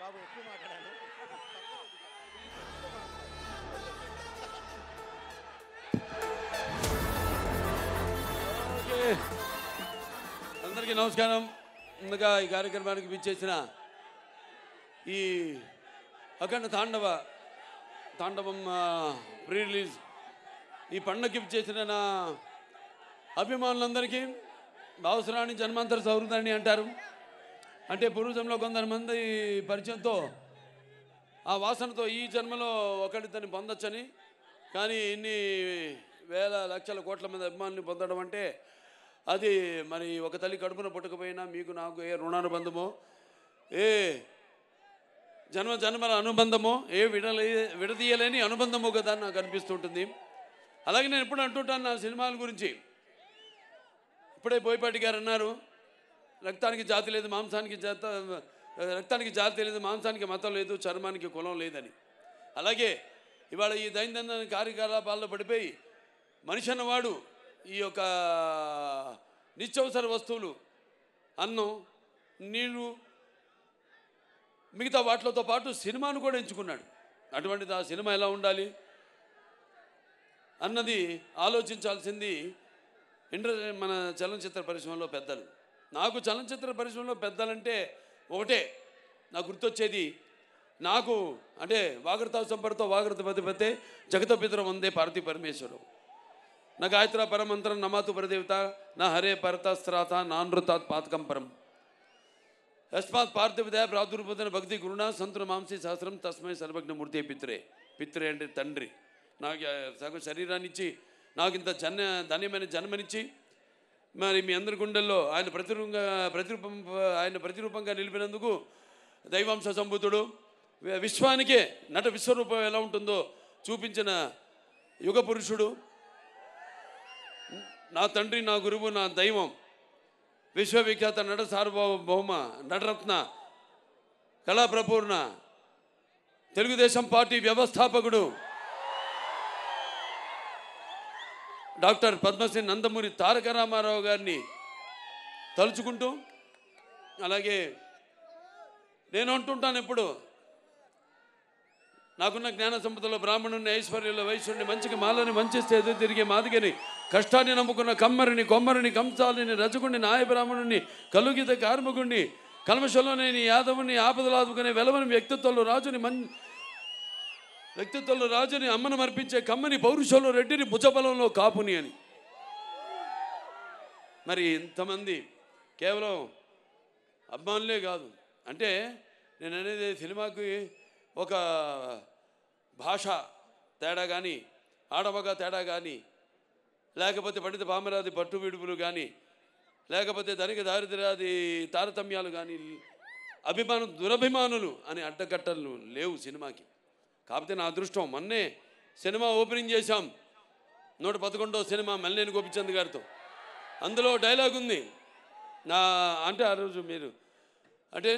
అందరికీ నమస్కారం. ముందుగా ఈ కార్యక్రమానికి విచ్చేసిన ఈ అఖండ తాండవం ప్రీ రిలీజ్ ఈ పండుగకి విచ్చేసిన నా అభిమానులందరికీ అవసరాన్ని జన్మాంతర సౌహృదాన్ని అంటారు. అంటే పూర్వజంలో కొంతమంది పరిచయంతో ఆ వాసనతో ఈ జన్మలో ఒకటితని పొందొచ్చని, కానీ ఇన్ని వేల లక్షల కోట్ల మంది అభిమానుల్ని పొందడం అంటే అది మరి ఒక తల్లి కడుపున పుట్టకపోయినా మీకు నాకు ఏ రుణానుబంధమో, ఏ జన్మల అనుబంధమో, ఏ విడదీయలేని అనుబంధమో కదా నాకు అనిపిస్తుంటుంది. అలాగే నేను ఎప్పుడు అంటుంటాను నా సినిమాల గురించి. ఇప్పుడే బోయపాటి గారు అన్నారు, రక్తానికి జాతి లేదు, రక్తానికి జాతి లేదు, మాంసానికి మతం లేదు, చర్మానికి కులం లేదని. అలాగే ఇవాళ ఈ దైనందిన కార్యకలాపాల్లో పడిపోయి మనిషి అన్నవాడు ఈ యొక్క నిత్యవసర వస్తువులు, అన్నం, నీళ్ళు, మిగతా వాటితో పాటు సినిమాను కూడా ఎంచుకున్నాడు. అటువంటిది ఆ సినిమా ఎలా ఉండాలి అన్నది ఆలోచించాల్సింది మన చలనచిత్ర పరిశ్రమలో పెద్దలు. నాకు చలనచిత్ర పరిశ్రమలో పెద్దలంటే ఒకటే నాకు గుర్తొచ్చేది. నాకు అంటే వాగర్త సంపర్తో వాగర్త పతిపతే జగత పితరం వందే పార్వతీ పరమేశ్వరం, నా గాయత్ర పరమంత్రం నమాతు పరదేవత నా హరే పరతస్త్రాత నానృతాత్ పాతకం పరం యస్మాత్ పార్థివదయ ప్రాదుర్భూతన భక్తి గురుణ సంతున మాంసి సహస్రం తస్మై సర్వజ్ఞమూర్తి పిత్రే అంటే తండ్రి. నాకు సగం శరీరాన్ని ఇచ్చి నాకు ఇంత ధన్యమైన జన్మనిచ్చి మరి మీ అందరి గుండెల్లో ఆయన ప్రతిరూపంగా నిలిపినందుకు దైవాంశ సంభూతుడు, విశ్వానికే నట విశ్వరూపం ఎలా ఉంటుందో చూపించిన యుగ పురుషుడు, నా తండ్రి, నా గురువు, నా దైవం, విశ్వవిఖ్యాత నట సార్వభౌమ నటరత్న కళాప్రపూర్ణ తెలుగుదేశం పార్టీ వ్యవస్థాపకుడు డాక్టర్ పద్మశ్రీ నందమూరి తారక రామారావు గారిని తలుచుకుంటూ, అలాగే నేను అంటుంటాను ఎప్పుడు, నాకున్న జ్ఞాన సంపదలో బ్రాహ్మణుని, ఐశ్వర్యంలో వైశ్యుడిని, మంచికి మాలని మంచిస్తే ఎదురు తిరిగే మాదిగని, కష్టాన్ని నమ్ముకున్న కమ్మరిని, కొమ్మరిని, కంసాలిని, రజకుడిని, నాయ బ్రాహ్మణుని, కలుగిత కార్మికుడిని, కల్మషంలోనేని యాదవుని, ఆపదలు ఆదుకునే వెలవని వ్యక్తిత్వంలో రాజుని, అమ్మను మర్పించే కమ్మని, పౌరుషంలో రెడ్డిని, భుజబలంలో కాపుని అని. మరి ఇంతమంది కేవలం అభిమానులే కాదు. అంటే నేను అనేది సినిమాకి ఒక భాష తేడా కానీ, ఆడమగ తేడా కానీ, లేకపోతే పండిత పామరాది పట్టు విడుపులు కానీ, లేకపోతే ధనిక దారిద్ర్యాది తారతమ్యాలు కానీ, దురభిమానులు అని అడ్డకట్టలు లేవు సినిమాకి. కాకపోతే నా అదృష్టం, మొన్నే సినిమా ఓపెనింగ్ చేశాం, 111వ సినిమా మల్లేని గోపిచంద్ గారితో. అందులో డైలాగ్ ఉంది అంటే ఆ రోజు మీరు అంటే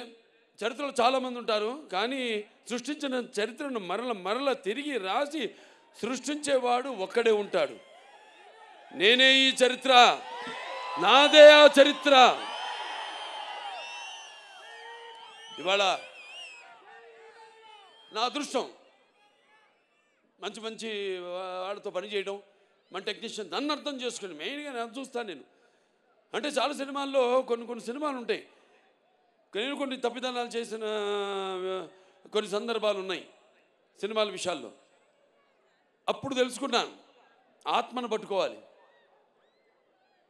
చరిత్రలో చాలామంది ఉంటారు, కానీ సృష్టించిన చరిత్రను మరల తిరిగి రాసి సృష్టించేవాడు ఒక్కడే ఉంటాడు. నేనే ఈ చరిత్ర, నాదే ఆ చరిత్ర. ఇవాళ నా అదృష్టం మంచి వాళ్ళతో పనిచేయడం, మన టెక్నీషియన్ నన్ను అర్థం చేసుకుని మెయిన్గా నేను చూస్తాను. నేను అంటే చాలా సినిమాల్లో కొన్ని సినిమాలు ఉంటాయి, నేను కొన్ని తప్పిదనాలు చేసిన కొన్ని సందర్భాలు ఉన్నాయి సినిమాల విషయాల్లో. అప్పుడు తెలుసుకున్నాను, ఆత్మను పట్టుకోవాలి.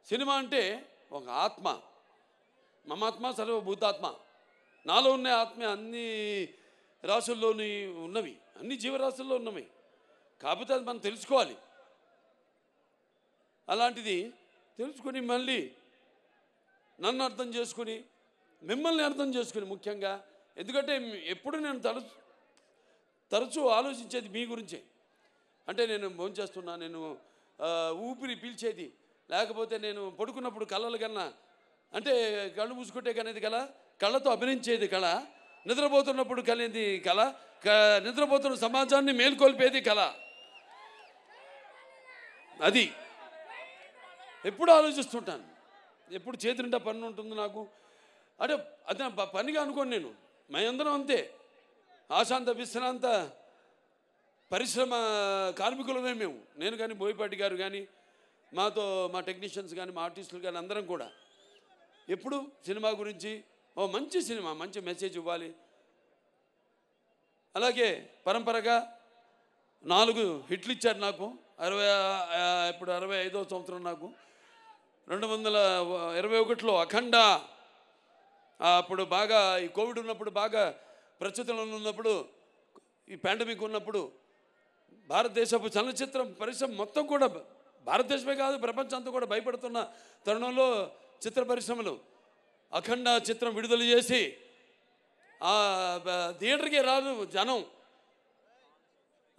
సినిమా అంటే ఒక ఆత్మ, మమాత్మ సర్వభూతాత్మ. నాలో ఉన్న ఆత్మ అన్ని రాసుల్లోని ఉన్నవి, అన్ని జీవరాశుల్లో ఉన్నవి. కాకపోతే అది మనం తెలుసుకోవాలి. అలాంటిది తెలుసుకుని మళ్ళీ నన్ను అర్థం చేసుకుని, మిమ్మల్ని అర్థం చేసుకుని ముఖ్యంగా, ఎందుకంటే ఎప్పుడు నేను తరచూ ఆలోచించేది మీ గురించే. అంటే నేను భోంచేస్తున్నా, నేను ఊపిరి పీల్చేది, లేకపోతే నేను పడుకున్నప్పుడు కళలు కన్నా, అంటే కళ్ళు మూసుకుంటే కనేది కళ, కళ్ళతో అభినయించేది కళ, నిద్రపోతున్నప్పుడు కనేది కళ, నిద్రపోతున్న సమాజాన్ని మేల్కొల్పేది కళ. అది ఎప్పుడు ఆలోచిస్తుంటాను, ఎప్పుడు చేతి నిండా పని ఉంటుంది నాకు. అంటే అదే పనిగా అనుకోను నేను, మేమందరం అంతే. ఆశాంత విశ్రాంత పరిశ్రమ కార్మికులమే మేము. నేను కానీ, బోయపాటి గారు కానీ, మాతో మా టెక్నీషియన్స్ కానీ, మా ఆర్టిస్టులు కానీ అందరం కూడా ఎప్పుడు సినిమా గురించి ఓ మంచి సినిమా, మంచి మెసేజ్ ఇవ్వాలి. అలాగే పరంపరగా 4 హిట్లు ఇచ్చారు నాకు. ఇప్పుడు 65వ సంవత్సరం నాకు. 2021లో అఖండ, అప్పుడు బాగా ఈ కోవిడ్ ఉన్నప్పుడు, బాగా ప్రస్తుతంలో ఉన్నప్పుడు, ఈ పాండమిక్ ఉన్నప్పుడు భారతదేశపు చలనచిత్రం పరిశ్రమ మొత్తం కూడా, భారతదేశమే కాదు ప్రపంచం అంతా కూడా భయపడుతున్న తరుణంలో చిత్ర పరిశ్రమలు అఖండ చిత్రం విడుదల చేసి థియేటర్కి రాదు జనం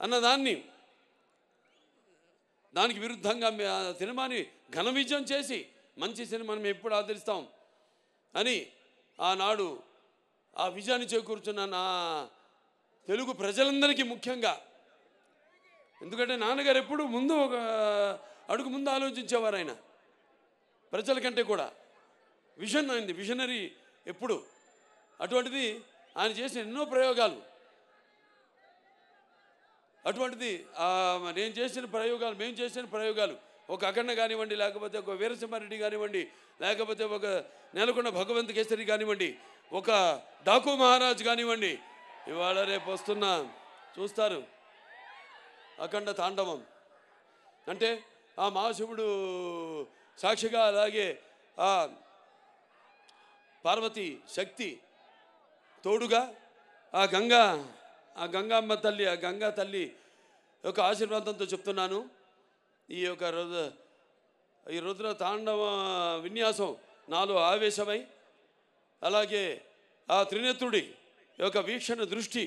అన్నదాన్ని, దానికి విరుద్ధంగా సినిమాని ఘన విజయం చేసి మంచి సినిమాని మేము ఎప్పుడు ఆదరిస్తాం అని ఆనాడు ఆ విజయాన్ని చేకూర్చున్న నా తెలుగు ప్రజలందరికీ ముఖ్యంగా, ఎందుకంటే నాన్నగారు ఎప్పుడు ముందు ఒక అడుగు ముందు ఆలోచించేవారు. ఆయన ప్రజల కంటే కూడా విజన్ అయింది, విజనరీ ఎప్పుడు. అటువంటిది ఆయన చేసిన ఎన్నో ప్రయోగాలు, అటువంటిది నేను చేసిన ప్రయోగాలు, మేము చేసిన ప్రయోగాలు, ఒక అఖండ కానివ్వండి, లేకపోతే ఒక వీరసింహారెడ్డి కానివ్వండి, లేకపోతే ఒక నెలకొండ భగవంత్ కేసరి కానివ్వండి, ఒక డాకు మహారాజ్ కానివ్వండి, ఇవాళ రేపు వస్తున్న చూస్తారు అఖండ తాండవం. అంటే ఆ మహాశివుడు సాక్షిగా, అలాగే ఆ పార్వతి శక్తి తోడుగా, ఆ గంగామ్మ తల్లి, ఆ గంగా తల్లి యొక్క ఆశీర్వాదంతో చెప్తున్నాను. ఈ రుద్ర తాండవ విన్యాసం నాలో ఆవేశమై, అలాగే ఆ త్రినేత్రుడి యొక్క వీక్షణ దృష్టి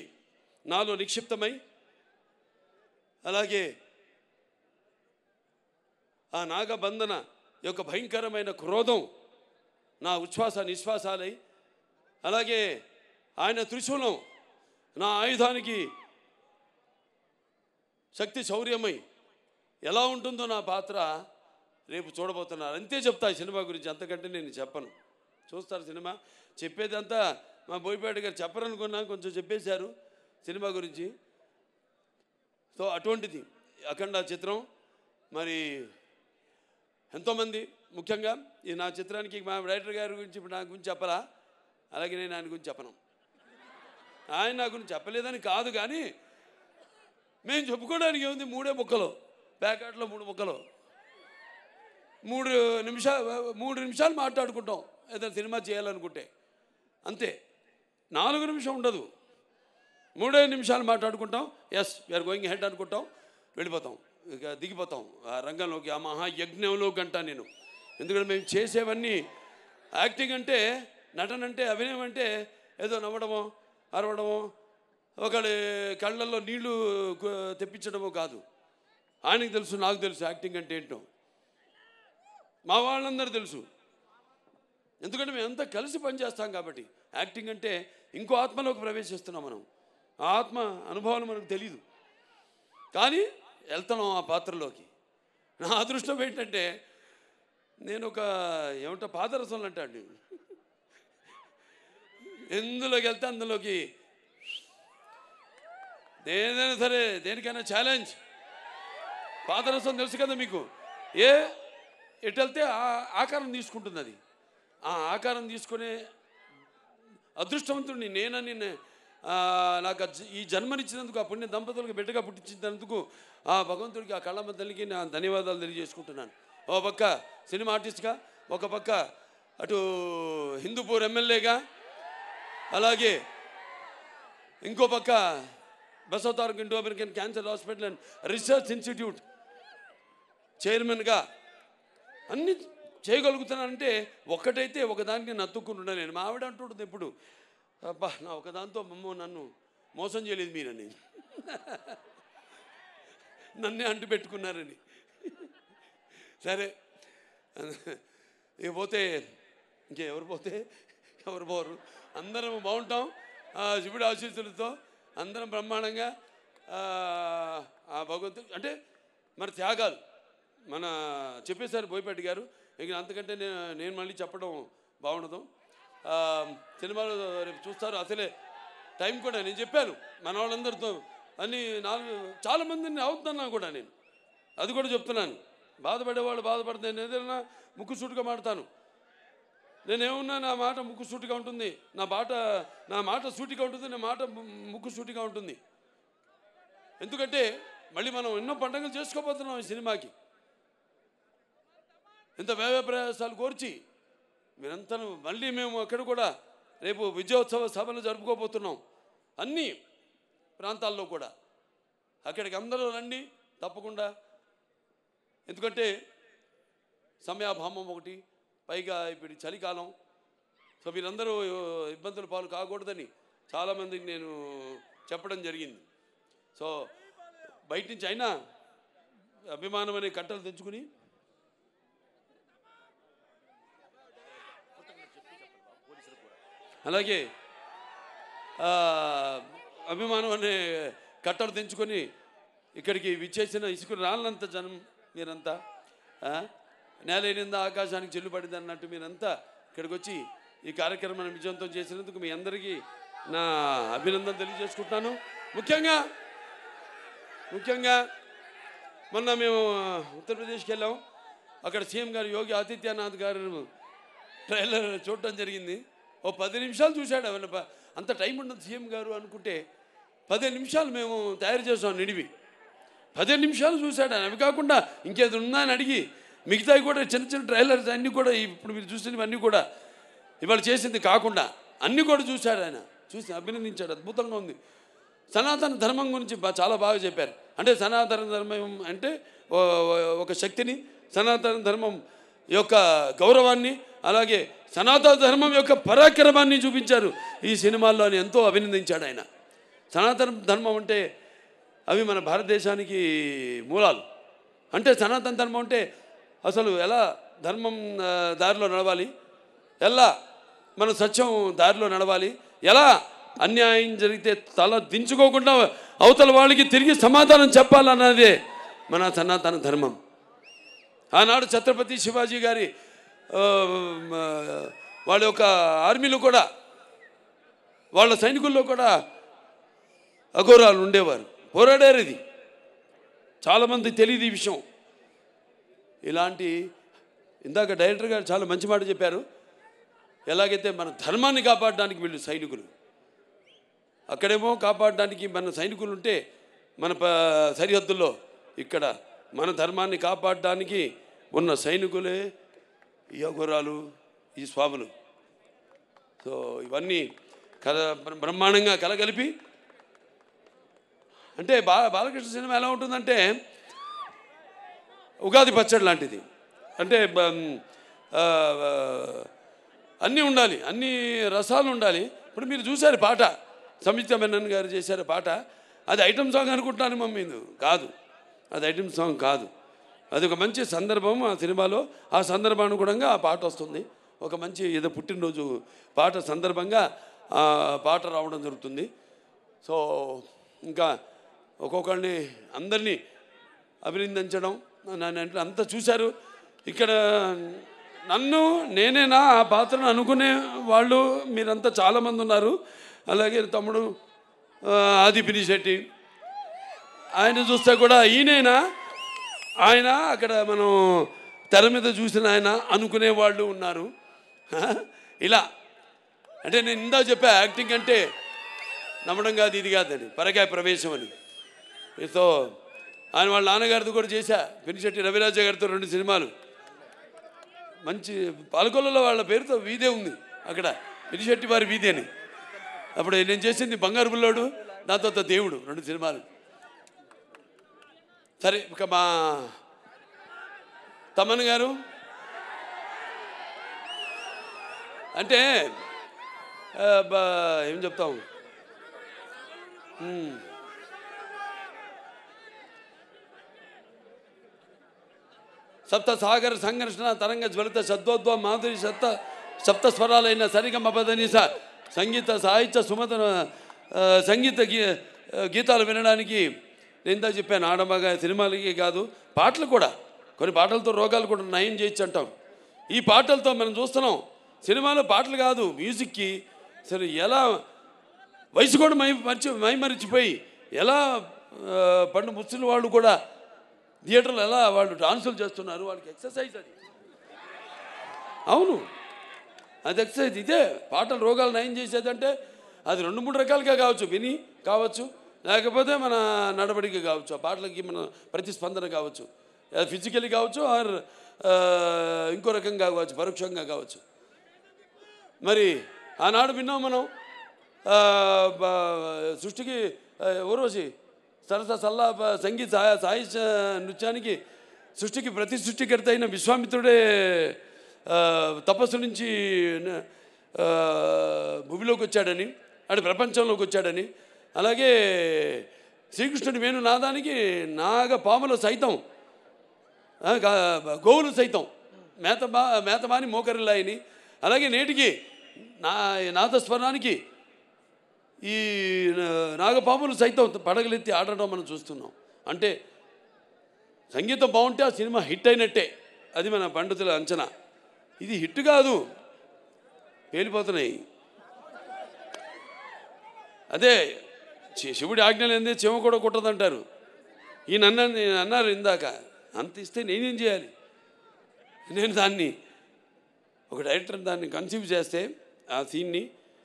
నాలో నిక్షిప్తమై, అలాగే ఆ నాగబంధన యొక్క భయంకరమైన క్రోధం నా ఉచ్ఛ్వాస నిశ్వాసాలై, అలాగే ఆయన త్రిశూలం నా ఆయుధానికి శక్తి శౌర్యమై ఎలా ఉంటుందో నా పాత్ర రేపు చూడబోతున్నారు. అంతే చెప్తా ఈ సినిమా గురించి, అంతకంటే నేను చెప్పను. చూస్తారు సినిమా. చెప్పేదంతా మా బోయపాటి గారు చెప్పరనుకున్నా, కొంచెం చెప్పేశారు సినిమా గురించి. సో అటువంటిది అఖండ చిత్రం. మరి ఎంతోమంది, ముఖ్యంగా ఈ నా చిత్రానికి మా డైరెక్టర్ గారి గురించి ఇప్పుడు నా గురించి చెప్పరా, అలాగే నేను ఆయన గురించి చెప్పను. ఆయన నా గురించి చెప్పలేదని కాదు, కానీ మేము చెప్పుకోవడానికి ఏముంది, 3 ముక్కలు, ప్యాకెట్లో 3 ముక్కలు, 3 నిమిషాలు మాట్లాడుకుంటాం ఏదైనా సినిమా చేయాలనుకుంటే, అంతే. 4 నిమిషం ఉండదు, 3 నిమిషాలు మాట్లాడుకుంటాం. ఎస్ వీఆర్ గోయింగ్ హెడ్ అనుకుంటాం, వెళ్ళిపోతాం, ఇక దిగిపోతాం ఆ రంగంలోకి, ఆ మహాయజ్ఞంలోకి అంటా నేను. ఎందుకంటే మేము చేసేవన్నీ యాక్టింగ్ అంటే, నటన అంటే, అభినయం అంటే ఏదో నవ్వడమో అరవడమో ఒకళ్ళ కళ్ళల్లో నీళ్లు తెప్పించడమో కాదు. ఆయనకు తెలుసు, నాకు తెలుసు యాక్టింగ్ అంటే ఏంటో, మా వాళ్ళందరూ తెలుసు. ఎందుకంటే మేము అంతా కలిసి పనిచేస్తాం కాబట్టి. యాక్టింగ్ అంటే ఇంకో ఆత్మలోకి ప్రవేశిస్తున్నాం మనం, ఆ ఆత్మ అనుభవాలు మనకు తెలీదు, కానీ వెళ్తున్నాం ఆ పాత్రలోకి. నా అదృష్టం ఏంటంటే నేను ఒక ఏమంటా పాదరసంలో అంటాడు, ఎందులోకి వెళ్తే అందులోకి, ఏదైనా సరే దేనికైనా ఛాలెంజ్. పాదరసం తెలుసు కదా మీకు, ఎటు వెళ్తే ఆకారం తీసుకుంటుంది. అది ఆ ఆకారం తీసుకునే అదృష్టవంతుడిని నేనని, నాకు ఈ జన్మనిచ్చినందుకు, ఆ పుణ్య దంపతులకు బిడ్డగా పుట్టించినందుకు ఆ భగవంతుడికి, ఆ కళ్ళమ్మ తల్లికి నా ధన్యవాదాలు తెలియజేసుకుంటున్నాను. ఒక పక్క సినిమా ఆర్టిస్ట్గా, ఒక పక్క అటు హిందూపూర్ ఎమ్మెల్యేగా, అలాగే ఇంకో పక్క Basavataraka Indo American cancer hospital and research institute చైర్మన్గా అన్నీ చేయగలుగుతున్నానంటే ఒక్కటైతే ఒకదానికి నత్తుకుని ఉండలేను. మా ఆవిడ అంటుంటుంది ఎప్పుడు, అబ్బా నా ఒకదాంతో నన్ను మోసం చేయలేదు మీరని, నన్నే అంటు పెట్టుకున్నారని. సరే ఇక పోతే ఇంకెవరు పోతే ఎవరు పోరు, అందరం బాగుంటాం శివుడి ఆశీస్సులతో, అందరం బ్రహ్మాండంగా. ఆ భగవంతుడు అంటే మరి త్యాగాలు మన చెప్పేశారు బోయపాటి గారు, ఇంక అంతకంటే నేను మళ్ళీ చెప్పడం బాగుండదు. సినిమాలో రేపు చూస్తారు. అసలే టైం కూడా నేను చెప్పాను మన వాళ్ళందరితో అన్ని చాలామందిని అవుతున్నాను కూడా నేను అది కూడా చెప్తున్నాను. బాధపడేవాళ్ళు బాధపడితే నేను ఏదైనా ముక్కు సూటిగా మాడతాను. నేనేమన్నా నా మాట ముక్కు సూటిగా ఉంటుంది, నా మాట సూటిగా ఉంటుంది, నా మాట ముక్కు సూటిగా ఉంటుంది. ఎందుకంటే మళ్ళీ మనం ఎన్నో పండుగలు చేసుకోబోతున్నాం ఈ సినిమాకి. ఇంత వ్యయ ప్రయాసాలు కోర్చి మీరంతా మళ్ళీ మేము అక్కడ కూడా రేపు విజయోత్సవ సభలు జరుపుకోబోతున్నాం అన్ని ప్రాంతాల్లో కూడా. అక్కడికి అందరూ రండి తప్పకుండా. ఎందుకంటే సమయాభావం ఒకటి, పైగా ఇప్పుడు చలికాలం. సో మీరందరూ ఇబ్బందుల పాలు కాకూడదని చాలామందికి నేను చెప్పడం జరిగింది. సో బయట నుంచి అయినా అభిమానం అనే కట్టలు తెచ్చుకుని అలాగే అభిమానం అనే కట్టలు తెంచుకొని ఇక్కడికి విచ్చేసిన ఇసుకు రాళ్ళంత జనం మీరంతా, నేలైనందా ఆకాశానికి చెల్లుపడింది అన్నట్టు మీరంతా ఇక్కడికి వచ్చి ఈ కార్యక్రమాన్ని విజయవంతం చేసినందుకు మీ అందరికీ నా అభినందన తెలియజేసుకుంటున్నాను. ముఖ్యంగా మొన్న మేము ఉత్తరప్రదేశ్కి వెళ్ళాం. అక్కడ సీఎం గారు యోగి ఆదిత్యనాథ్ గారు ట్రైలర్ చూడటం జరిగింది. ఓ 10 నిమిషాలు చూశాడు. అంత టైం ఉండదు సీఎం గారు అనుకుంటే 15 నిమిషాలు మేము తయారు చేసాం నిడివి. 15 నిమిషాలు చూశాడు. అవి కాకుండా ఇంకేది ఉందా అని అడిగి మిగతావి కూడా చిన్న చిన్న ట్రైలర్స్ అన్నీ కూడా ఇప్పుడు మీరు చూసినవన్నీ కూడా ఇవాళ చేసింది కాకుండా అన్నీ కూడా చూశాడు. ఆయన చూసి అభినందించాడు. అద్భుతంగా ఉంది. సనాతన ధర్మం గురించి చాలా బాగా చెప్పారు. అంటే సనాతన ధర్మం అంటే ఒక శక్తిని, సనాతన ధర్మం యొక్క గౌరవాన్ని, అలాగే సనాతన ధర్మం యొక్క పరాక్రమాన్ని చూపించారు ఈ సినిమాల్లో అని ఎంతో అభినందించాడు ఆయన. సనాతన ధర్మం అంటే అవి మన భారతదేశానికి మూలాలు. అంటే సనాతన ధర్మం అంటే అసలు ఎలా ధర్మం దారిలో నడవాలి, ఎలా మన సత్యం దారిలో నడవాలి, ఎలా అన్యాయం జరిగితే తల దించుకోకుండా అవతల వాళ్ళకి తిరిగి సమాధానం చెప్పాలన్నదే మన సనాతన ధర్మం. ఆనాడు ఛత్రపతి శివాజీ గారి వాళ్ళ యొక్క ఆర్మీలో కూడా, వాళ్ళ సైనికుల్లో కూడా అఘోరాలు ఉండేవారు, పోరాడారు. ఇది చాలామంది తెలియదు ఈ విషయం. ఇలాంటి ఇందాక డైరెక్టర్ గారు చాలా మంచి మాట చెప్పారు. ఎలాగైతే మన ధర్మాన్ని కాపాడడానికి వీళ్ళు సైనికులు, అక్కడేమో కాపాడడానికి మన సైనికులు ఉంటే మన సరిహద్దుల్లో, ఇక్కడ మన ధర్మాన్ని కాపాడడానికి ఉన్న సైనికులే ఈ అఘోరాలు, ఈ స్వాములు. సో ఇవన్నీ బ్రహ్మాండంగా కలగలిపి, అంటే బాలకృష్ణ సినిమా ఎలా ఉంటుందంటే ఉగాది పచ్చడి లాంటిది. అంటే అన్నీ ఉండాలి, అన్ని రసాలు ఉండాలి. ఇప్పుడు మీరు చూశారు పాట, సంయుక్త మెనన్ గారు చేశారు పాట. అది ఐటమ్ సాంగ్ అనుకుంటున్నాను మమ్మీ, కాదు, అది ఐటమ్ సాంగ్ కాదు. అది ఒక మంచి సందర్భం ఆ సినిమాలో. ఆ సందర్భానుగుణంగా ఆ పాట వస్తుంది. ఒక మంచి ఏదో పుట్టినరోజు పాట సందర్భంగా ఆ పాట రావడం జరుగుతుంది. సో ఇంకా ఒక్కొక్కరిని అందరినీ అభినందించడం అంతా చూశారు. ఇక్కడ నేనేనా ఆ పాత్రను అనుకునే వాళ్ళు మీరంతా చాలామంది ఉన్నారు. అలాగే తమ్ముడు ఆది పినిశెట్టి, ఆయన చూస్తే కూడా ఈయనైనా ఆయన అక్కడ మనం తెర మీద చూసిన ఆయన అనుకునే వాళ్ళు ఉన్నారు. ఇలా అంటే నేను ఇందా చెప్పా, యాక్టింగ్ అంటే నమ్మడం కాదు, ఇది కాదని, పరకాయ ప్రవేశం అని. సో ఆయన వాళ్ళ నాన్నగారితో కూడా చేశా, పినిశెట్టి రవిరాజ గారితో 2 సినిమాలు. మంచి పాలకొల్లలో వాళ్ళ పేరుతో వీధే ఉంది అక్కడ, పినిశెట్టి వారి వీధి అని. అప్పుడు నేను చేసింది బంగారు బుల్లోడు, దాంతో దేవుడు, 2 సినిమాలు. సరే, ఇక మా తమన్ గారు అంటే ఏం చెప్తాం, సప్త సాగర సంఘర్షణ తరంగ జ్వలిత శబ్దోద్భవ మాధురి సప్త స్వరాలైన సరిగమ పదనిస సంగీత సాహిత్య సుమత సంగీత గీతాలు వినడానికి నేను ఇందా చెప్పాను. ఆడమగా సినిమాలకి కాదు, పాటలు కూడా, కొన్ని పాటలతో రోగాలు కూడా నయం చేయొచ్చు అంటాం. ఈ పాటలతో మనం చూస్తున్నాం. సినిమాలో పాటలు కాదు, మ్యూజిక్కి అసలు ఎలా వయసు కూడా మైమరిచిపోయి ఎలా పండు ముసలి వాళ్ళు కూడా థియేటర్లో ఎలా వాళ్ళు డాన్సులు చేస్తున్నారు, వాళ్ళకి ఎక్సర్సైజ్ అది. అవును, అది ఎక్సర్సైజ్. ఇదే పాటలు రోగాలు నయం చేసేదంటే అది 2-3 రకాలుగా కావచ్చు, విని కావచ్చు, లేకపోతే మన నడవడిక కావచ్చు, ఆ పాటలకి మన ప్రతిస్పందన కావచ్చు, ఫిజికల్లీ కావచ్చు, ఆర్ ఇంకో రకంగా కావచ్చు, పరోక్షంగా కావచ్చు. మరి ఆనాడు విన్నాం మనం సృష్టికి ఊర్వశి సరస సల్లా సంగీత సాహిత్య నృత్యానికి సృష్టికి ప్రతి సృష్టికర్త అయిన విశ్వామిత్రుడే తపస్సు నుంచి భూమిలోకి వచ్చాడని, అటు ప్రపంచంలోకి వచ్చాడని, అలాగే శ్రీకృష్ణుడి వేణునాదానికి నాగపాములు సైతం గోవులు సైతం మేతమాని మోకరిల్లాయని, అలాగే నేటికి నాదస్వరానికి ఈ నాగపాములు సైతం పడగలెత్తి ఆడడం మనం చూస్తున్నాం. అంటే సంగీతం బాగుంటే ఆ సినిమా హిట్ అయినట్టే, అది మన పండితుల అంచనా. ఇది హిట్ కాదు, పేలిపోతున్నాయి. అదే శివుడి ఆజ్ఞ లేదే చెమ కూడా కుట్టదంటారు. ఈయన అన్నారు ఇందాక, అంత ఇస్తే నేనేం చేయాలి? నేను దాన్ని ఒక డైరెక్టర్ దాన్ని కన్సీవ్ చేస్తే ఆ సీన్ని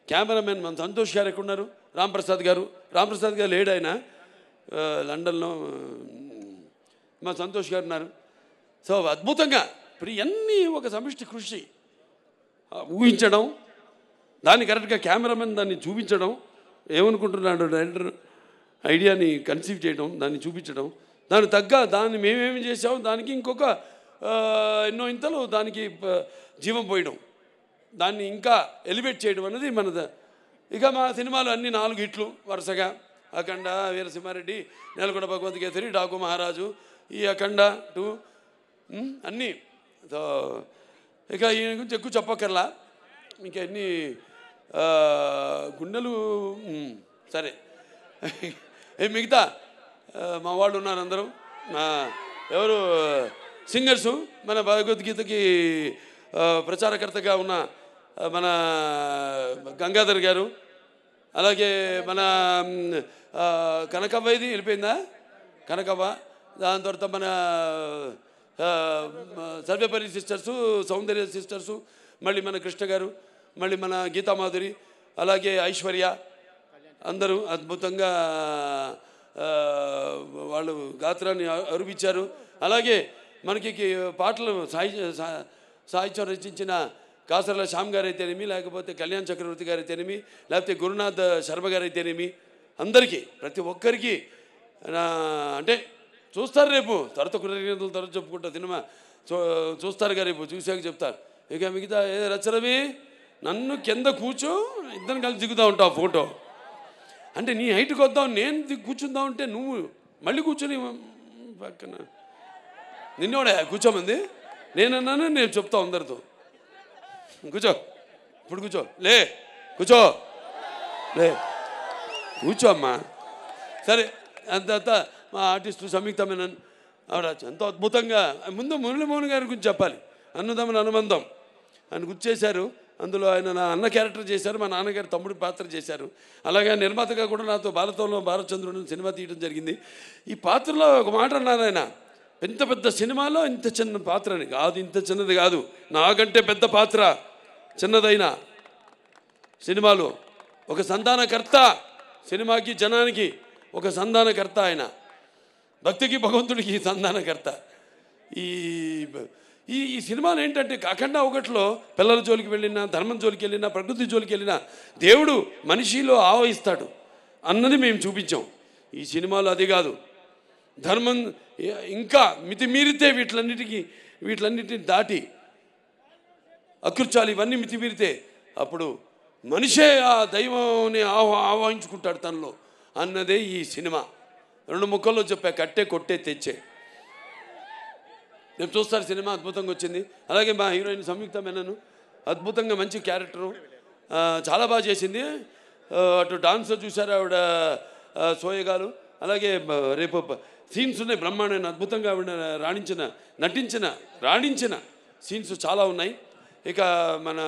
కెమెరామెన్ మన సంతోష్ గారు ఎక్కడున్నారు, రాంప్రసాద్ గారు లేడు, ఆయన లండన్లో మా సంతోష్ గారు ఉన్నారు. సో అద్భుతంగా ఇప్పుడు ఇవన్నీ ఒక సమిష్టి కృషి, ఊహించడం, దాన్ని కరెక్ట్గా కెమెరామెన్ దాన్ని చూపించడం, ఏమనుకుంటున్నాడు డైరెక్టర్ ఐడియాని కన్సీవ్ చేయడం, దాన్ని చూపించడం, దానికి తగ్గ దాన్ని మేమేమి చేసాము దానికి ఇంకొక ఎన్నో ఇంతలు దానికి జీవం పోయడం, దాన్ని ఇంకా ఎలివేట్ చేయడం అనేది మనది. ఇక మా సినిమాలు అన్నీ 4 హిట్లు వరుసగా, అఖండ, వీరసింహారెడ్డి, నేలకొండ భగవంత్ కేసరి, డాకు మహారాజు, ఈ అఖండ 2 అన్నీ. సో ఇక ఈయన గురించి ఎక్కువ చెప్పక్కర్లా, ఇంకా ఎన్ని గుండెలు సరే. మిగతా మా వాళ్ళు ఉన్నారు అందరూ, ఎవరు సింగర్సు, మన భగవద్గీతకి ప్రచారకర్తగా ఉన్న మన గంగాధర్ గారు, అలాగే మన కనకవ్వ, ఇది వెళ్ళిపోయిందా కనకవ్వ, దాని తర్వాత మన సర్వేపల్లి సిస్టర్సు, సౌందర్య సిస్టర్సు, మళ్ళీ మన కృష్ణ గారు, మళ్ళీ మన గీతామాధురి, అలాగే ఐశ్వర్య, అందరూ అద్భుతంగా వాళ్ళు గాత్రాన్ని అరుపించారు. అలాగే మనకి పాటలు సాహిత్యం రచించిన కాసర్ల శ్యామ్ గారు అయితేనేమి, లేకపోతే కళ్యాణ్ చక్రవర్తి గారు అయితేనేమి, లేకపోతే గురునాథ్ శర్మ గారు అయితేనేమి, అందరికీ ప్రతి ఒక్కరికి అంటే చూస్తారు, రేపు తర్వాత కృతజ్ఞతలు తర్వాత చెప్పుకుంటా సినిమా చూస్తారు కదా, రేపు చూసాక చెప్తారు. ఇక మిగతా రచరవి నన్ను కింద కూర్చో, ఇద్దరు కలిసి దిగుతూ ఉంటావు ఫోటో, అంటే నీ హైట్కి వద్దాం, నేను కూర్చుందాం అంటే నువ్వు మళ్ళీ కూర్చొని పక్కన నిన్నోడే కూర్చోమంది, నేనన్నాను, నేను చెప్తా అందరితో, కూర్చో ఇప్పుడు కూర్చో, లే కూర్చో, లే కూర్చో అమ్మా. సరే అంత మా ఆర్టిస్టు సంయుక్త మేనన్ ఆవిడ ఎంతో అద్భుతంగా, ముందు మురళీమోహన్ గారి గురించి చెప్పాలి. అన్నదమ్ముల అనుబంధం ఆయన గుర్తు చేశారు, అందులో ఆయన నా అన్న క్యారెక్టర్ చేశారు, మా నాన్నగారు తమ్ముడి పాత్ర చేశారు. అలాగే నిర్మాతగా కూడా నాతో బాలచంద్రుడు సినిమా తీయడం జరిగింది. ఈ పాత్రలో ఒక మాట అన్నారు ఆయన, ఇంత పెద్ద సినిమాలో ఇంత చిన్న పాత్ర అని కాదు, ఇంత చిన్నది కాదు, నాకంటే పెద్ద పాత్ర చిన్నదైన సినిమాలో ఒక సంధానకర్త, సినిమాకి జనానికి ఒక సంధానకర్త, ఆయన భక్తికి భగవంతుడికి సంధానకర్త. ఈ ఈ సినిమాలు ఏంటంటే అఖండ 1లో పిల్లల జోలికి వెళ్ళినా, ధర్మం జోలికి వెళ్ళినా, ప్రకృతి జోలికి వెళ్ళినా దేవుడు మనిషిలో ఆవహిస్తాడు అన్నది మేము చూపించాం. ఈ సినిమాలో అది కాదు, ధర్మం ఇంకా మితిమీరితే వీటిలన్నిటిని దాటి అకృత్యాలు ఇవన్నీ మితిమీరితే అప్పుడు మనిషే ఆ దైవాన్ని ఆవాహించుకుంటాడు తనలో అన్నదే ఈ సినిమా. 2 ముక్కల్లో చెప్పా, కట్టే కొట్టే తెచ్చే. రేపు చూస్తారు, సినిమా అద్భుతంగా వచ్చింది. అలాగే మా హీరోయిన్ సంయుక్త మేనన్ అద్భుతంగా మంచి క్యారెక్టరు, చాలా బాగా చేసింది. అటు డాన్స్ చూసారు ఆవిడ సోయగాలు, అలాగే రేపు సీన్స్ ఉన్నాయి బ్రహ్మాండమైన, అద్భుతంగా ఆవిడ రాణించిన సీన్స్ చాలా ఉన్నాయి. ఇక మన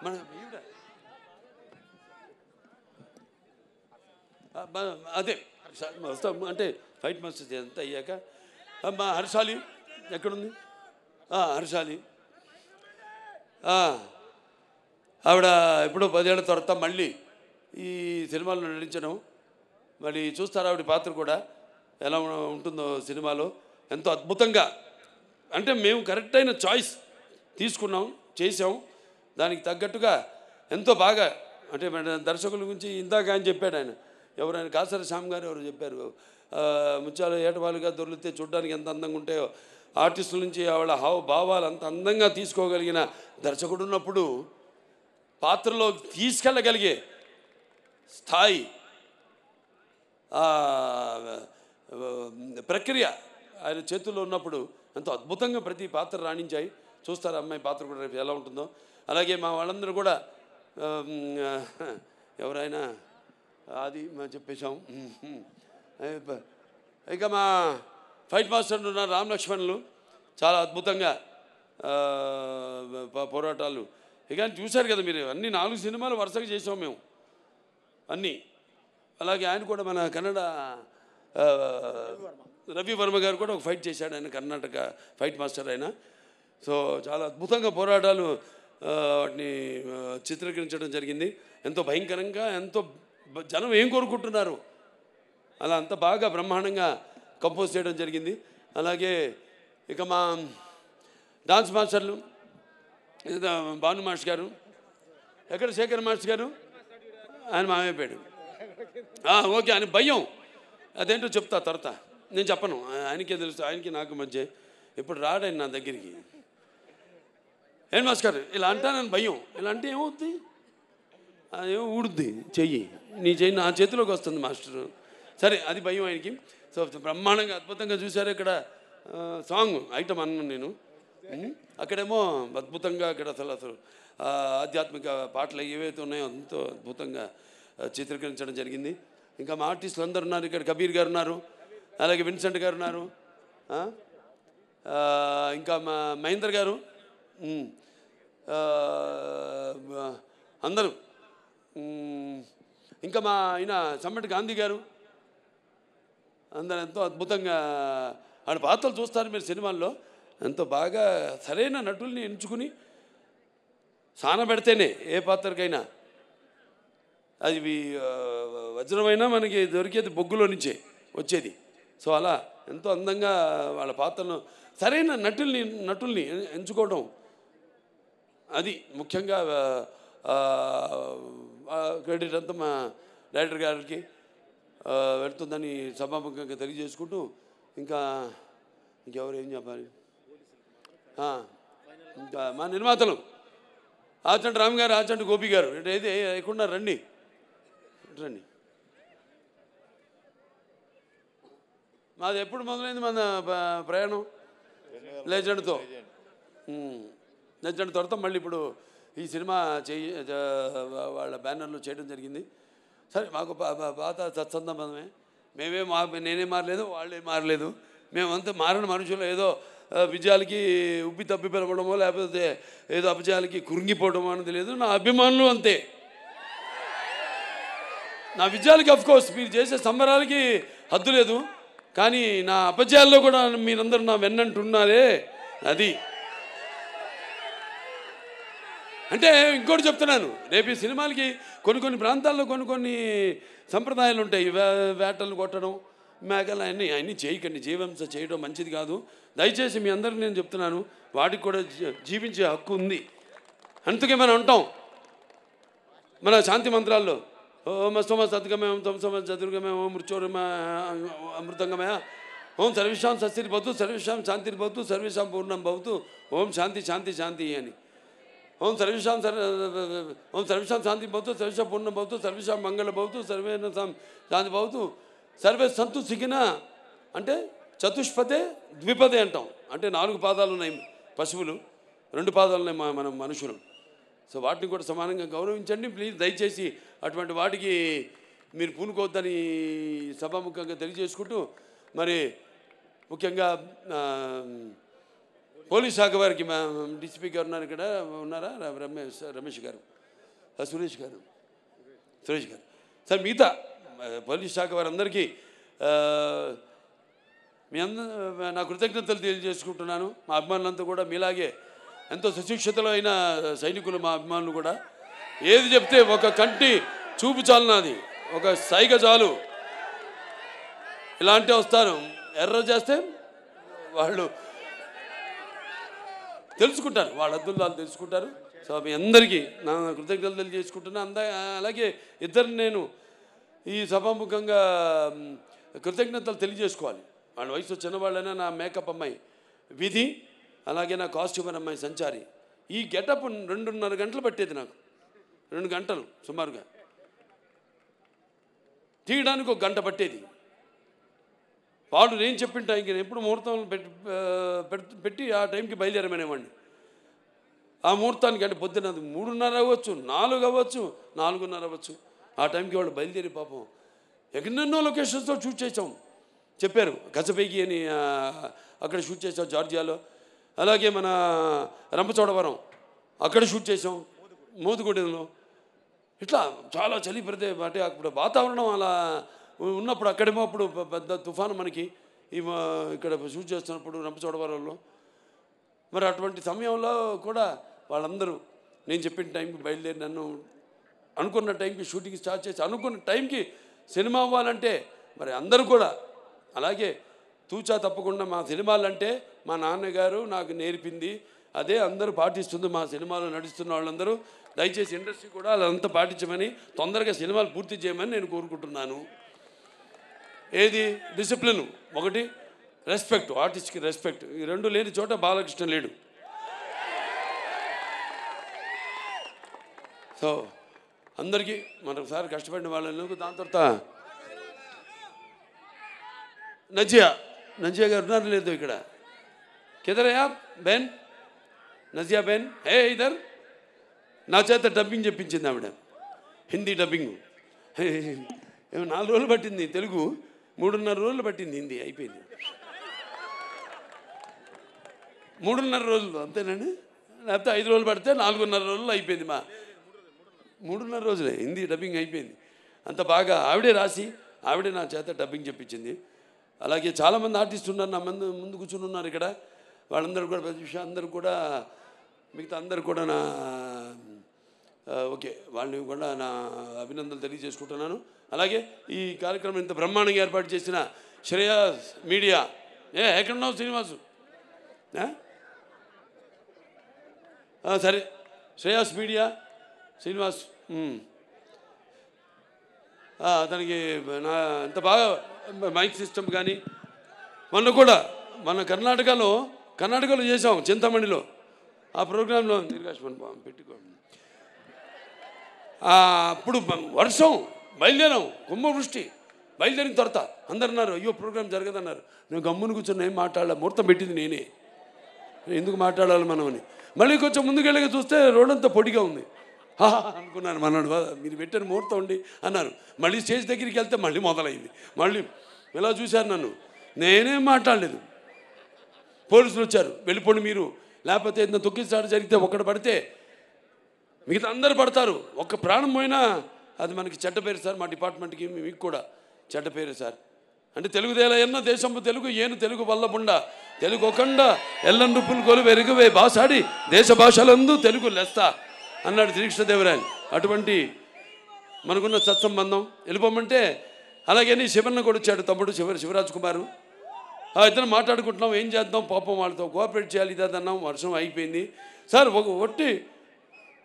మన అదే వస్తాం అంటే ఫైట్ మాస్టర్ అంతా అయ్యాక మా హర్షాలి ఎక్కడుంది? హర్షాలి ఆవిడ ఎప్పుడో 10 ఏళ్ల తర్వాత మళ్ళీ ఈ సినిమాలో నటించడం, మరి చూస్తారు ఆవిడ పాత్ర కూడా ఎలా ఉంటుందో సినిమాలో. ఎంతో అద్భుతంగా, అంటే మేము కరెక్ట్ అయిన చాయిస్ తీసుకున్నాం, చేసాం, దానికి తగ్గట్టుగా ఎంతో బాగా. అంటే దర్శకుల గురించి ఇందాక ఆయన చెప్పాడు, ఎవరైనా కాసర శ్యామ్ గారు ఎవరు చెప్పారు, ముత్యాలు ఏటవాలుగా దొరికితే చూడడానికి ఎంత అందంగా ఉంటాయో, ఆర్టిస్టుల నుంచి ఆవిడ భావాలు అంత అందంగా తీసుకోగలిగిన దర్శకుడు ఉన్నప్పుడు పాత్రలో తీసుకెళ్ళగలిగే స్థాయి, ప్రక్రియ ఆయన చేతుల్లో ఉన్నప్పుడు ఎంతో అద్భుతంగా ప్రతి పాత్ర రాణించాయి. చూస్తారు అమ్మాయి పాత్ర కూడా రేపు ఎలా ఉంటుందో. అలాగే మా వాళ్ళందరూ కూడా ఎవరైనా అది మేము చెప్పేశాం. ఇక మా ఫైట్ మాస్టర్ ఉన్న రామ్ లక్ష్మణులు చాలా అద్భుతంగా పోరాటాలు. ఇక చూశారు కదా మీరు, అన్ని 4 సినిమాలు వరుసగా చేసాం మేము అన్నీ. అలాగే ఆయన కూడా మన కన్నడ రవి వర్మ గారు కూడా ఒక ఫైట్ చేశాడు, ఆయన కర్ణాటక ఫైట్ మాస్టర్ ఆయన. సో చాలా అద్భుతంగా పోరాటాలు వాటిని చిత్రీకరించడం జరిగింది. ఎంతో భయంకరంగా, ఎంతో జనం ఏం కోరుకుంటున్నారు అలా అంత బాగా బ్రహ్మాండంగా కంపోజ్ చేయడం జరిగింది. అలాగే ఇక మా డాన్స్ మాస్టర్లు భాను మాస్టర్ గారు, ఎక్కడ శేఖర్ మాస్టర్ గారు, ఆయన మామైపోయాడు. ఓకే, ఆయన భయం అదేంటో చెప్తా తర్వాత, నేను చెప్పను, ఆయనకే తెలుసు, ఆయనకి నాకు మధ్య. ఇప్పుడు రాడాయన నా దగ్గరికి, ఏం మాస్టర్ ఇలా అంటానని భయం, ఇలా అంటే ఏమవుద్ది, అదేమో ఊడుద్ది చెయ్యి, నీ చెయ్యి నా చేతిలోకి వస్తుంది మాస్టరు. సరే, అది భయం ఆయనకి. సో బ్రహ్మాండంగా అద్భుతంగా చూశారు. ఇక్కడ సాంగ్ ఐటమ్ అన్నాను నేను, అక్కడేమో అద్భుతంగా అక్కడ అసలు ఆధ్యాత్మిక పాటలు ఏవైతే ఉన్నాయో ఎంతో అద్భుతంగా చిత్రీకరించడం జరిగింది. ఇంకా మా ఆర్టిస్టులు అందరు ఉన్నారు. ఇక్కడ కబీర్ గారు ఉన్నారు, అలాగే విన్సెంట్ గారు ఉన్నారు, ఇంకా మా మహేంద్ర గారు, అందరూ, ఇంకా మా ఆయన సమ్మటి గాంధీ గారు, అందరూ ఎంతో అద్భుతంగా ఆడ పాత్రలు చూస్తారు మీరు సినిమాల్లో. ఎంతో బాగా సరైన నటుల్ని ఎంచుకుని సానబెడితేనే ఏ పాత్రకైనా అది వజ్రమైనా మనకి దొరికేది బొగ్గులో నుంచే వచ్చేది. సో అలా ఎంతో అందంగా వాళ్ళ పాత్రను సరైన నటుల్ని ఎంచుకోవడం, అది ముఖ్యంగా క్రెడిట్ అంతా మా డైరెక్టర్ గారికి వెళ్తుందని సభాముఖంగా తెలియజేసుకుంటూ, ఇంకెవరు ఏం చెప్పాలి, ఇంకా మా నిర్మాతలు ఆచంటి రామ్ గారు, ఆచంటి గోపి గారు, ఏది లేకుండా రండి. మాది ఎప్పుడు మొదలైంది మన ప్రయాణం? లెజెండ్తో. లెజెండ్ తర్వాత మళ్ళీ ఇప్పుడు ఈ సినిమా వాళ్ళ బ్యానర్లో చేయడం జరిగింది. సరే, మాకు పాత సత్సంబంధమే, నేనే మారలేదు, వాళ్ళే మారలేదు, మేమంతా మారిన మనుషులు. ఏదో విజయాలకి ఉబ్బి తప్పి పిలవడమో లేకపోతే ఏదో అపజయాలకి కురింగిపోవడమో అనేది లేదు. నా అభిమానులు అంతే. నా విజయాలకి అఫ్కోర్స్ మీరు చేసే సంబరాలకి హద్దు లేదు, కానీ నా అపజయాల్లో కూడా మీరందరూ నా వెన్నంటున్నారే, అది. అంటే ఇంకోటి చెప్తున్నాను, రేపు ఈ సినిమాలకి కొన్ని ప్రాంతాల్లో కొన్ని సంప్రదాయాలు ఉంటాయి. వేటలు కొట్టడం, మేకలు అన్నీ చేయకండి. జీవహింస చేయడం మంచిది కాదు. దయచేసి మీ అందరికీ నేను చెప్తున్నాను, వాటికి కూడా జీవించే హక్కు ఉంది. అందుకే మనం అంటాం మన శాంతి మంత్రాల్లో, ఓం అస్తమ సద్గమయం తం సమ చతుర్గమయం ఓం మృత్యోర్మ అమృతంగమయ ఓం సర్వేషాం సస్తిర్భవతు సర్వేషాం శాంతిర్భవతు సర్వేషాం పూర్ణం భవతు ఓం శాంతి శాంతి శాంతి అని. ఓం సర్వేషాం శాంతి భవతు సర్వేషాం పూర్ణం భవతు సర్వేషాం మంగళ భవతు సర్వేణ శాంతి భవతు సర్వే సంతు సిగిన. అంటే చతుష్పదే ద్విపదే అంటాం. అంటే 4 పాదాలు ఉన్నాయి పశువులు, 2 పాదాలు ఉన్నాయి మనం మనుషులు. సో వాటిని కూడా సమానంగా గౌరవించండి ప్లీజ్. దయచేసి అటువంటి వాటికి మీరు పూనుకోవద్దని సభాముఖంగా తెలియజేసుకుంటూ, మరి ముఖ్యంగా పోలీస్ శాఖ వారికి మా డిసిపి గారు ఉన్నారు ఇక్కడ ఉన్నారా, రమేష్ గారు, సురేష్ గారు సార్, మిగతా పోలీస్ శాఖ వారందరికీ మీ నా కృతజ్ఞతలు తెలియజేసుకుంటున్నాను. మా అభిమానులంతా కూడా మీలాగే ఎంతో సుశిక్షితులు అయిన సైనికులు మా అభిమానులు కూడా. ఏది చెప్తే ఒక కంటి చూపు చాలు, నాది ఒక సైగ చాలు, ఇలాంటి వస్తారు. ఎర్ర చేస్తే వాళ్ళు తెలుసుకుంటారు, వాళ్ళ అద్దులు వాళ్ళు తెలుసుకుంటారు. సో మీ అందరికీ నా కృతజ్ఞతలు తెలియజేసుకుంటున్నాను. అలాగే ఇద్దరిని నేను ఈ సభాముఖంగా కృతజ్ఞతలు తెలియజేసుకోవాలి. వాళ్ళ వయసు చిన్నవాళ్ళైనా నా మేకప్ అమ్మాయి విధి, అలాగే నా కాస్ట్యూమర్ అమ్మాయి సంచారి. ఈ గెటప్ 2.5 గంటలు పట్టేది నాకు, 2 గంటలు సుమారుగా. తీయడానికి 1 గంట పట్టేది. వాడు నేను చెప్పిన టైంకి ఎప్పుడు ముహూర్తం పెట్టి ఆ టైంకి బయలుదేరమనేవాడిని. ఆ ముహూర్తానికి అంటే పొద్దున్న 3:30 అవ్వచ్చు, 4 అవ్వచ్చు, 4:30 అవ్వచ్చు. ఆ టైంకి వాళ్ళు బయలుదేరి పాపం ఎన్నెన్నో లొకేషన్స్తో షూట్ చేసాం. చెప్పారు గజపేగి అని అక్కడ షూట్ చేసాం జార్జియాలో. అలాగే మన రంపచోడవరం అక్కడ షూట్ చేసాం, మోదుగూడెంలో. ఇట్లా చాలా చలి అంటే అప్పుడు వాతావరణం అలా ఉన్నప్పుడు అక్కడేమో అప్పుడు పెద్ద తుఫాను మనకి ఇక్కడ షూట్ చేస్తున్నప్పుడు రంపచోడవరంలో. మరి అటువంటి సమయంలో కూడా వాళ్ళందరూ నేను చెప్పిన టైంకి బయలుదేరి నన్ను అనుకున్న టైంకి షూటింగ్ స్టార్ట్ చేసి అనుకున్న టైంకి సినిమా అవ్వాలంటే మరి అందరూ కూడా అలాగే తూచా తప్పకుండా మా సినిమాలంటే మా నాన్నగారు నాకు నేర్పింది అదే అందరూ పాటిస్తుంది. మా సినిమాలో నడుస్తున్న వాళ్ళందరూ దయచేసి ఇండస్ట్రీ కూడా అదంతా పాటించమని, తొందరగా సినిమాలు పూర్తి చేయమని నేను కోరుకుంటున్నాను. ఏది డిసిప్లిన్, ఒకటి రెస్పెక్ట్, ఆర్టిస్ట్కి రెస్పెక్ట్, ఈ 2 లేని చోట బాలకృష్ణ లేడు. సో అందరికీ మరొకసారి కష్టపడిన వాళ్ళకు. దాని తర్వాత నజియా గారు ఉన్నారు లేదు ఇక్కడ, కిదరయా బెన్, నజియా బెన్ హే ఇదర్. నా చేత డబ్బింగ్ చెప్పించింది ఆవిడ, హిందీ డబ్బింగ్. 4 రోజులు పట్టింది తెలుగు, 3.5 రోజులు పట్టింది హిందీ, అయిపోయింది. 3.5 రోజులు అంతేనండి, లేకపోతే 5 రోజులు పడితే 4.5 రోజులు అయిపోయింది. 3.5 రోజులే హిందీ డబ్బింగ్ అయిపోయింది. అంత బాగా ఆవిడే రాసి ఆవిడే నా చేత డబ్బింగ్ చెప్పించింది. అలాగే చాలామంది ఆర్టిస్టులు ఉన్నారు నా ముందు కూర్చుని ఉన్నారు ఇక్కడ. వాళ్ళందరూ కూడా ప్రతి విషయం అందరూ కూడా మిగతా అందరూ కూడా నా ఓకే వాళ్ళని కూడా నా అభినందనలు తెలియజేసుకుంటున్నాను. అలాగే ఈ కార్యక్రమం ఇంత బ్రహ్మాండంగా ఏర్పాటు చేసిన శ్రేయాస్ మీడియా, ఎక్కడున్నావు శ్రీనివాసు? సరే, శ్రేయాస్ మీడియా శ్రీనివాస్ అతనికి నా ఎంత బాగా మైక్ సిస్టమ్ కానీ, మొన్న కూడా మన కర్ణాటకలో చేసాం చింతమణిలో. ఆ ప్రోగ్రాంలో నిర్గాషమని పెట్టుకో. అప్పుడు వర్షం, బయలుదేరాం, కుంభవృష్టి. బయలుదేరిన తర్వాత అందరు అన్నారు అయ్యో ప్రోగ్రాం జరగదన్నారు. నేను గమ్మును కూర్చొని ఏం మాట్లాడాలి, ముహూర్తం పెట్టింది నేనే, ఎందుకు మాట్లాడాలి మనం అని. మళ్ళీ కొంచెం ముందుకెళ్ళగా చూస్తే రోడ్డంతా పొడిగా ఉంది. అనుకున్నాను, మనోడు మీరు పెట్టిన ముహూర్తం ఉండి అన్నారు. మళ్ళీ స్టేజ్ దగ్గరికి వెళ్తే మళ్ళీ మొదలైంది. మళ్ళీ ఇలా చూశారు నన్ను, నేనేం మాట్లాడలేదు. పోలీసులు వచ్చారు, వెళ్ళిపోండి మీరు, లేకపోతే ఏదైనా తొక్కిసారి జరిగితే ఒక్కడు పడితే మిగతా అందరు పడతారు, ఒక్క ప్రాణం పోయినా అది మనకి చెడ్డ పేరు సార్, మా డిపార్ట్మెంట్కి మీకు కూడా చెడ్డ పేరు సార్. అంటే తెలుగుదేల ఎన్న దేశంపు తెలుగు ఏను తెలుగు వల్లబుండ తెలుగు ఒకండ ఎల్లండు పులుగోలు వెరుగువే భాషాడి దేశ భాషలందు తెలుగు లెస్త అన్నాడు శ్రీకృష్ణదేవరాయలు. అటువంటి మనకున్న సత్సంబంధం. వెళ్ళిపోమంటే అలాగే శివన్న కూడా వచ్చాడు, తమ్ముడు శివరాజ్ కుమారు. ఇద్దరు మాట్లాడుకుంటున్నాం, ఏం చేద్దాం పాపం వాళ్ళతో కోఆపరేట్ చేయాలి ఇదన్నాం. వర్షం అయిపోయింది సార్, ఒట్టి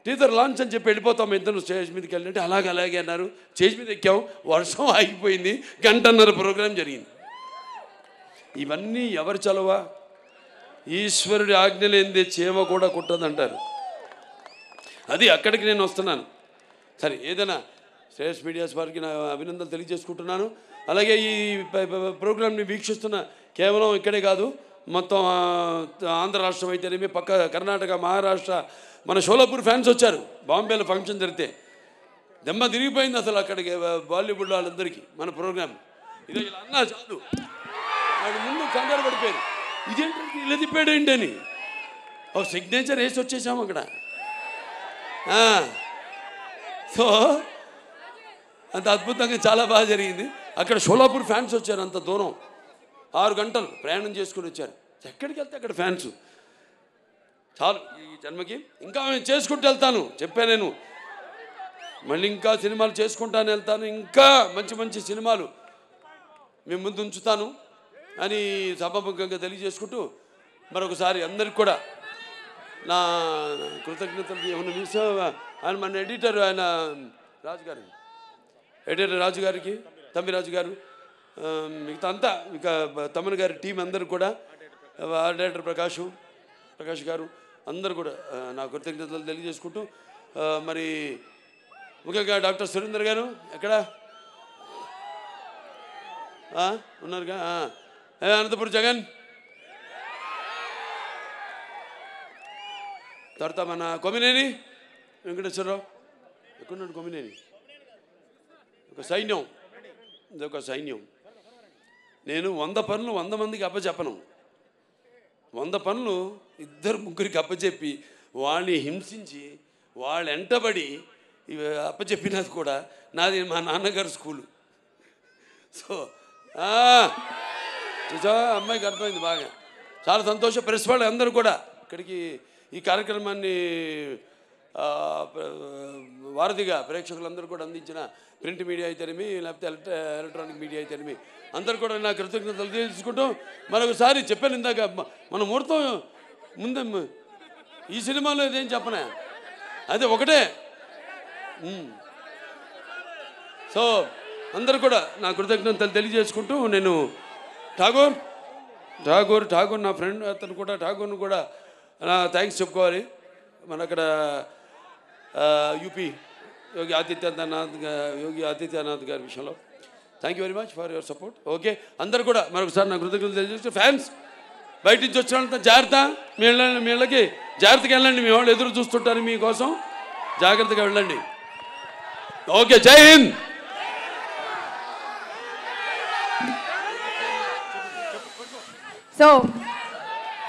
టీజర్ లాంచ్ అని చెప్పి వెళ్ళిపోతాం ఇద్దరు స్టేజ్ మీదకి వెళ్ళినట్టు. అలాగే అన్నారు. స్టేజ్ మీద ఎక్కాం, వర్షం ఆగిపోయింది, 1.5 గంట ప్రోగ్రాం జరిగింది. ఇవన్నీ ఎవరు చలవా? ఈశ్వరుడి ఆజ్ఞ లేనిదే చేమ కూడా కుట్టదంటారు. అది అక్కడికి నేను వస్తున్నాను. సరే, ఏదైనా శ్రేయస్ మీడియాస్ వారికి నా అభినందనలు తెలియజేసుకుంటున్నాను. అలాగే ఈ ప్రోగ్రాంని వీక్షిస్తున్న కేవలం ఇక్కడే కాదు, మొత్తం ఆంధ్ర రాష్ట్రం అయితేనేమి, పక్క కర్ణాటక, మహారాష్ట్ర, మన షోలాపూర్ ఫ్యాన్స్ వచ్చారు. బాంబేలో ఫంక్షన్ జరిగితే దెమ్మ తిరిగిపోయింది అసలు అక్కడికి బాలీవుడ్ వాళ్ళందరికీ మన ప్రోగ్రాం. ఇదే ఇలా అన్నా చాలు, వాడు ముందు కంగారు పడిపోయారు, ఇదేంటి ఇలా తిప్పాడేంటి అని. ఒక సిగ్నేచర్ వేసి వచ్చేసాము అక్కడ. సో అంత అద్భుతంగా చాలా బాగా జరిగింది. అక్కడ షోలాపూర్ ఫ్యాన్స్ వచ్చారు, అంత దూరం 6 గంటలు ప్రయాణం చేసుకుని వచ్చారు. ఎక్కడికి వెళ్తే అక్కడ ఫ్యాన్స్. చాలు ఈ జన్మకి, ఇంకా నేను చేసుకుంటూ వెళ్తాను చెప్పాను నేను. మళ్ళీ ఇంకా సినిమాలు చేసుకుంటాను వెళ్తాను, ఇంకా మంచి మంచి సినిమాలు మేము ముందు ఉంచుతాను అని సభాముఖంగా తెలియజేసుకుంటూ మరొకసారి అందరికి కూడా నా కృతజ్ఞతలు. ఏమన్నా మిస్ ఆయన మన ఎడిటర్, ఆయన రాజుగారు, ఎడిటర్ రాజు గారికి, తమ్మిరాజు గారు, మిగతా అంతా ఇక తమ్మన్ గారి టీం అందరూ కూడా, డైరెక్టర్ ప్రకాష్ గారు అందరూ కూడా నా కృతజ్ఞతలు తెలియజేసుకుంటూ, మరి ముఖ్యంగా డాక్టర్ సురేందర్ గారు ఎక్కడ ఉన్నారుగా, అనంతపురం జగన్, తర్వాత మన కొమ్మినేని వెంకటేశ్వరరావు, ఎక్కడున్నాడు కొమ్మినేని, ఒక సైన్యం, ఇదొక సైన్యం. నేను 100 పనులు 100 మందికి అప్పచెప్పను. 100 పనులు 2-3 అప్పచెప్పి వాళ్ళని హింసించి వాళ్ళు వెంటబడి అప్పచెప్పినది కూడా నాది మా నాన్నగారు స్కూలు. సో చూసా అమ్మాయికి అర్థమైంది బాగా. చాలా సంతోషం. ప్రెస్ వాళ్ళు అందరూ కూడా ఇక్కడికి ఈ కార్యక్రమాన్ని వారధిగా ప్రేక్షకులందరూ కూడా అందించిన ప్రింట్ మీడియా అయితేనేమి, లేకపోతే ఎలక్ట్రానిక్ మీడియా అయితేనేమి అందరూ కూడా నా కృతజ్ఞతలు తెలుసుకుంటూ మరొకసారి చెప్పాను ఇందాక, మన ముహూర్తం ముందే ఈ సినిమాలో ఇదేం చెప్పనా, అదే ఒకటే. సో అందరూ కూడా నా కృతజ్ఞతలు తెలియజేసుకుంటూ, నేను ఠాగూర్ నా ఫ్రెండ్, అతను కూడా ఠాగూర్ను కూడా నా థ్యాంక్స్ చెప్పుకోవాలి. మన అక్కడ యూపీ యోగి ఆదిత్యనాథ్ గారి విషయంలో thank you very much for your support. Okay, అందరూ కూడా మరొకసారి నా కృతజ్ఞతలు తెలియజేస్తూ, ఫ్యాన్స్ బయట నుంచి వచ్చినంత జాగ్రత్త, మీ ఇళ్ళకి జాగ్రత్తగా వెళ్ళండి, మీ వాళ్ళు ఎదురు చూస్తుంటారు మీకోసం, జాగ్రత్తగా వెళ్ళండి. ఓకే, జై హింద్. So